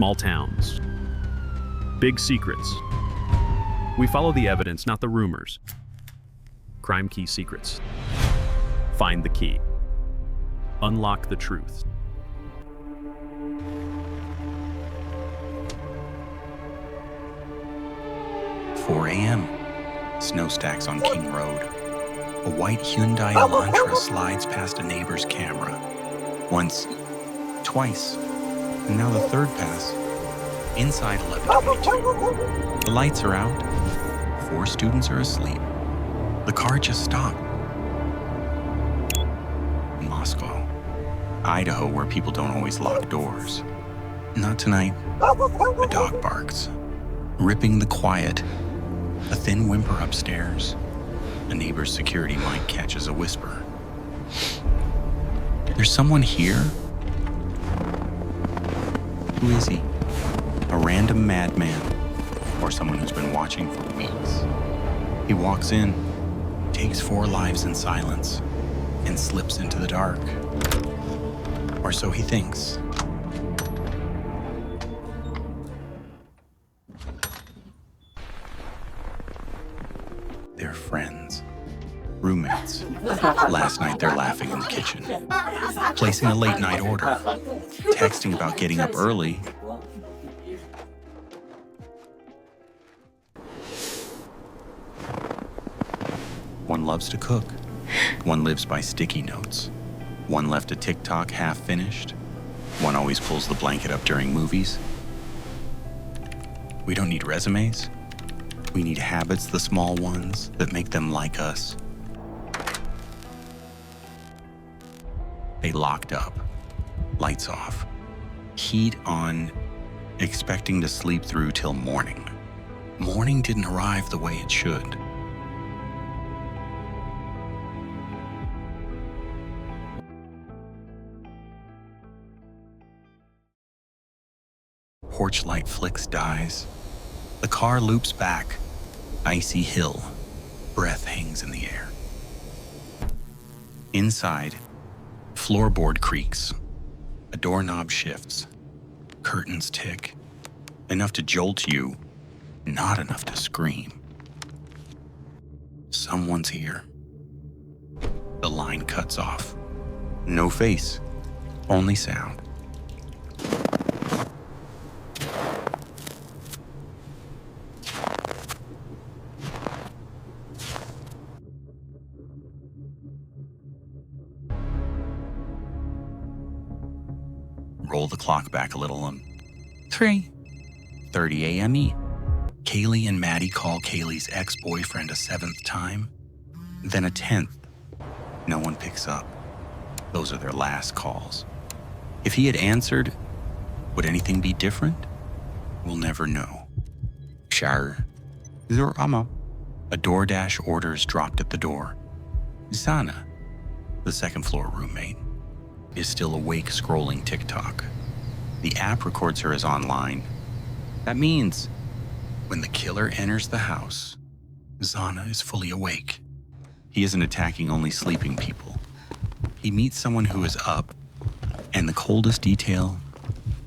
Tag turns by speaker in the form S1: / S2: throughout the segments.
S1: Small towns. Big secrets. We follow the evidence, not the rumors. Crime Key Secrets. Find the key. Unlock the truth.
S2: "4 a.m. Snowstacks on King Road. A white Hyundai Elantra slides past a neighbor's camera. Once, twice, and now the third pass. Inside 1122. The lights are out. 4 students are asleep. The car just stopped. Moscow. Idaho, where people don't always lock doors. Not tonight. A dog barks, ripping the quiet. A thin whimper upstairs. A neighbor's security mic catches a whisper. "There's someone here?" Who is he? A random madman, or someone who's been watching for weeks. He walks in, takes 4 lives in silence, and slips into the dark. Or so he thinks. They're friends. Roommates. Last night they're laughing in the kitchen, placing a late night order, texting about getting up early. One loves to cook. One lives by sticky notes. One left a TikTok half finished. One always pulls the blanket up during movies. We don't need resumes. We need habits, the small ones that make them like us. They locked up, lights off, heat on, expecting to sleep through till morning. Morning didn't arrive the way it should. Porch light flicks dies. The car loops back. Icy hill. Breath hangs in the air. Inside, floorboard creaks. A doorknob shifts. Curtains tick. Enough to jolt you, not enough to scream. Someone's here. The line cuts off. No face, only sound. Roll the clock back a little and 3:30 a.m. Kaylee and Maddie call Kaylee's ex-boyfriend a 7th time, then a 10th. No one picks up. Those are their last calls. If he had answered, would anything be different? We'll never know. Sure. Zorama. A DoorDash order's dropped at the door. Zana, the second-floor roommate, is still awake scrolling TikTok. The app records her as online. That means when the killer enters the house, Zana is fully awake. He isn't attacking only sleeping people. He meets someone who is up, and the coldest detail,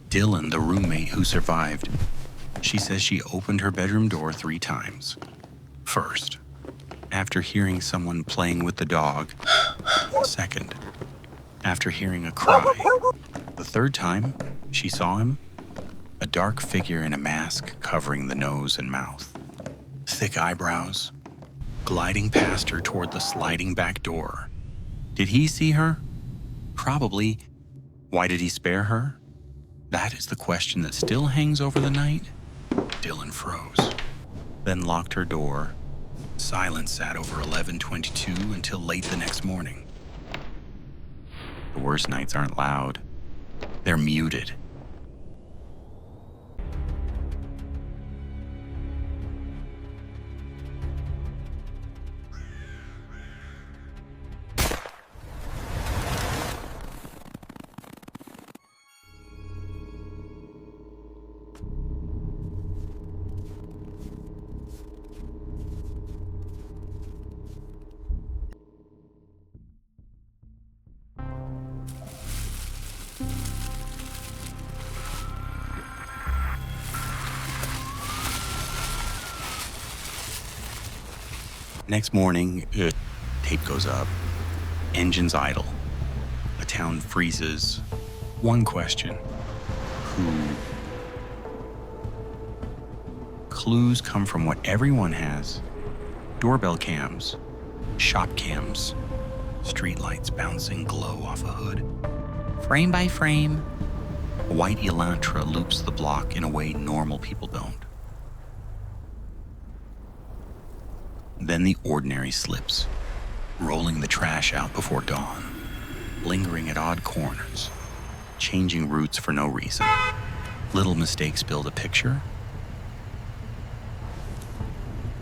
S2: Dylan, the roommate who survived. She says she opened her bedroom door 3 times. First, after hearing someone playing with the dog. Second, after hearing a cry. The third time she saw him, a dark figure in a mask covering the nose and mouth. Thick eyebrows, gliding past her toward the sliding back door. Did he see her? Probably. Why did he spare her? That is the question that still hangs over the night. Dylan froze, then locked her door. Silence sat over 11:22 until late the next morning. The worst nights aren't loud. They're muted. Next morning, tape goes up. Engines idle. The town freezes. One question. Who? Clues come from what everyone has. Doorbell cams, shop cams, streetlights bouncing glow off a hood. Frame by frame, a white Elantra loops the block in a way normal people don't. Then the ordinary slips, rolling the trash out before dawn, lingering at odd corners, changing routes for no reason. Little mistakes build a picture.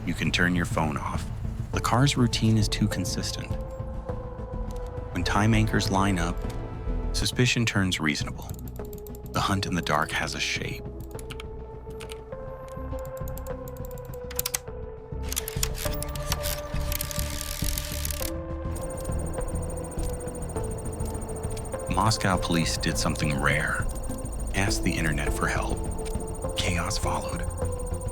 S2: You can turn your phone off. The car's routine is too consistent. When time anchors line up, suspicion turns reasonable. The hunt in the dark has a shape. Moscow police did something rare. Asked the internet for help. Chaos followed.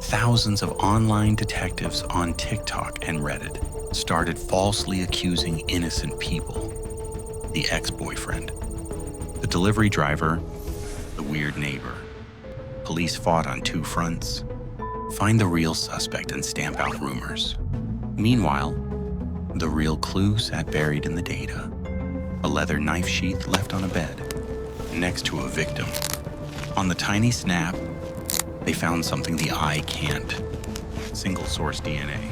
S2: Thousands of online detectives on TikTok and Reddit started falsely accusing innocent people. The ex-boyfriend, the delivery driver, the weird neighbor. Police fought on two fronts. Find the real suspect and stamp out rumors. Meanwhile, the real clue sat buried in the data. A leather knife sheath left on a bed, next to a victim. On the tiny snap, they found something the eye can't. Single-source DNA.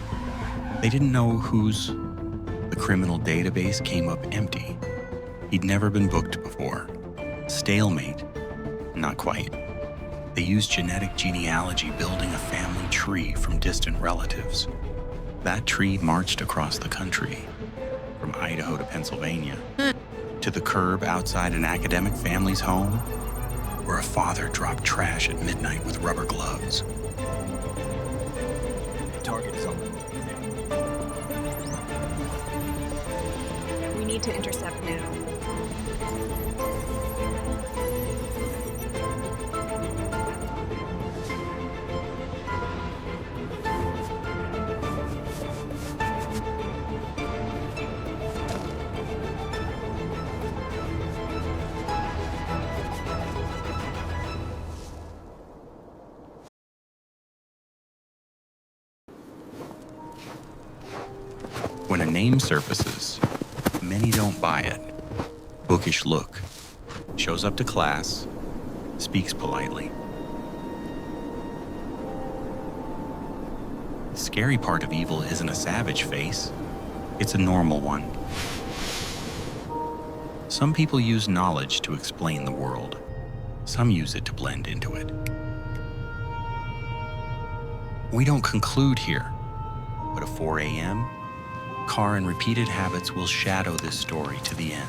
S2: They didn't know whose. The criminal database came up empty. He'd never been booked before. Stalemate? Not quite. They used genetic genealogy, building a family tree from distant relatives. That tree marched across the country, from Idaho to Pennsylvania, to the curb outside an academic family's home, where a father dropped trash at midnight with rubber gloves.
S3: The target is open.
S4: We need to intercept now.
S2: When a name surfaces, many don't buy it. Bookish look. Shows up to class, speaks politely. The scary part of evil isn't a savage face, it's a normal one. Some people use knowledge to explain the world. Some use it to blend into it. We don't conclude here, but at 4 a.m., Carr and repeated habits will shadow this story to the end.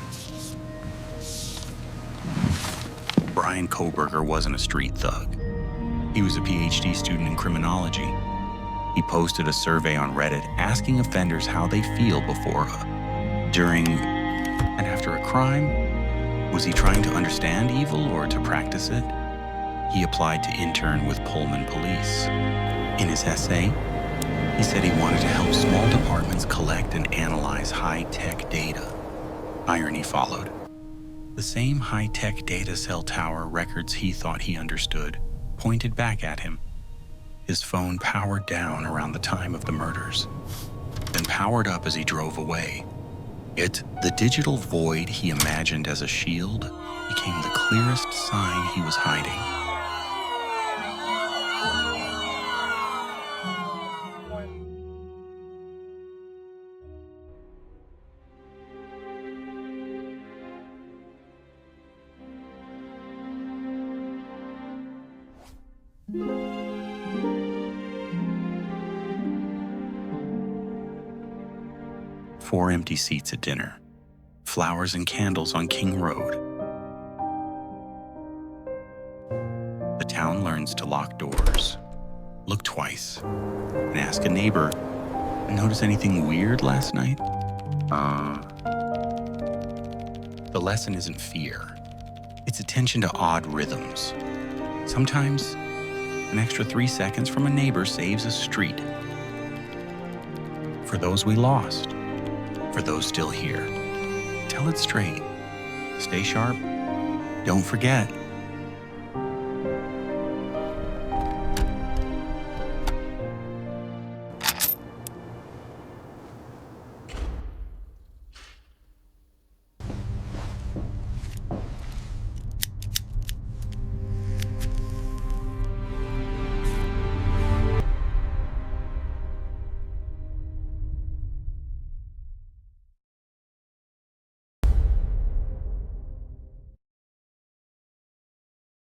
S2: Bryan Kohberger wasn't a street thug. He was a PhD student in criminology. He posted a survey on Reddit asking offenders how they feel before, during, and after a crime. Was he trying to understand evil or to practice it? He applied to intern with Pullman Police. In his essay, he said he wanted to help small departments collect and analyze high-tech data. Irony followed. The same high-tech data cell tower records he thought he understood pointed back at him. His phone powered down around the time of the murders, then powered up as he drove away. Yet the digital void he imagined as a shield became the clearest sign he was hiding. Four empty seats at dinner, flowers and candles on King Road. The town learns to lock doors, look twice, and ask a neighbor, notice anything weird last night? The lesson isn't fear. It's attention to odd rhythms. Sometimes, an extra 3 seconds from a neighbor saves a street. For those we lost. For those still here. Tell it straight. Stay sharp. Don't forget,